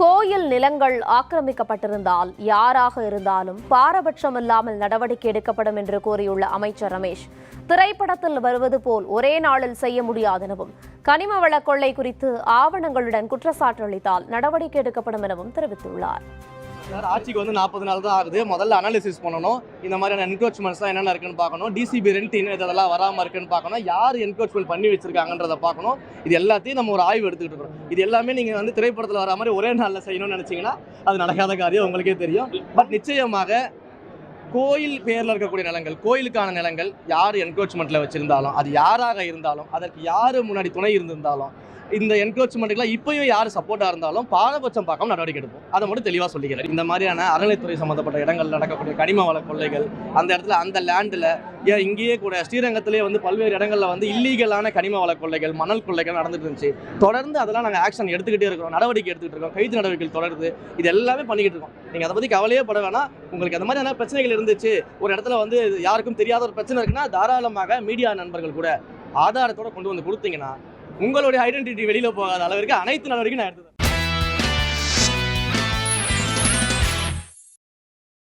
கோயில் நிலங்கள் ஆக்கிரமிக்கப்பட்டிருந்தால் யாராக இருந்தாலும் பாரபட்சம் இல்லாமல் நடவடிக்கை எடுக்கப்படும் என்று கூறியுள்ள அமைச்சர் ரமேஷ், திரைப்படத்தில் வருவது போல் ஒரே நாளில் செய்ய முடியாதெனவும், கனிம வள கொள்ளை குறித்து ஆவணங்களுடன் குற்றச்சாட்டு அளித்தால் நடவடிக்கை எடுக்கப்படும் எனவும் தெரிவித்துள்ளார். ஆட்சிக்கு வந்து 40 நாள் தான் ஆகுது. முதல்ல அனாலிசிஸ் பண்ணணும். இந்த மாதிரியான என்க்ரோச்மெண்ட்ஸ் என்னென்ன இருக்குன்னு பார்க்கணும். டிசிபி ரெண்ட் இதெல்லாம் வராமல் இருக்குன்னு பார்க்கணும். யார் என்க்ரோச்மெண்ட் பண்ணி வச்சிருக்காங்கன்றதை பார்க்கணும். இது எல்லாத்தையும் நம்ம ஒரு ஆய்வு எடுத்துக்கிட்டு இருக்கோம். இது எல்லாமே நீங்கள் வந்து திரைப்படத்தில் வர மாதிரி ஒரே நாளில் செய்யணும்னு நினச்சிங்கன்னா அது நடக்காத காரியம், உங்களுக்கே தெரியும். பட் நிச்சயமாக கோயில் பேரில் இருக்கக்கூடிய நிலங்கள், கோயிலுக்கான நிலங்கள் யார் என்க்ரோச்மெண்ட்டில் வச்சுருந்தாலும், அது யாராக இருந்தாலும், அதற்கு யார் முன்னாடி துணை இருந்திருந்தாலும், இந்த என்க்ரோச்மெண்ட்டுக்குலாம் இப்பயும் யார் சப்போர்ட்டாக இருந்தாலும் பாரபட்சம் பார்க்காம நடவடிக்கை எடுப்போம். அதை மட்டும் தெளிவாக சொல்லிக்கிறேன். இந்த மாதிரியான அறநிலைத்துறை சம்மந்தப்பட்ட இடங்கள் நடக்கக்கூடிய கனிம வள கொள்ளைகள், அந்த இடத்துல அந்த லேண்டில் இங்கேயே கூட ஸ்ரீரங்கத்திலே வந்து பல்வேறு இடங்களில் வந்து இல்லீகலான கனிம வள கொள்ளைகள், மணல் கொள்ளைகள் நடந்துட்டு இருந்துச்சு. தொடர்ந்து அதெல்லாம் நாங்கள் ஆக்ஷன் எடுத்துக்கிட்டே இருக்கோம், நடவடிக்கை எடுத்துக்கிட்டு இருக்கோம், கைது நடவடிக்கைகள் தொடருது. இது எல்லாமே பண்ணிக்கிட்டு இருக்கோம். நீங்கள் அதை பற்றி கவலையே பட வேணாம். உங்களுக்கு அந்த மாதிரியான பிரச்சனைகள் இருந்துச்சு, ஒரு இடத்துல வந்து யாருக்கும் தெரியாத ஒரு பிரச்சனை இருக்குன்னா தாராளமாக மீடியா நண்பர்கள் கூட ஆதாரத்தோடு கொண்டு வந்து கொடுத்தீங்கன்னா உங்களுடைய ஐடென்டிட்டி வெளியில் போகாத அளவிற்கு அனைத்து நடவடிக்கையும் நான் எடுத்து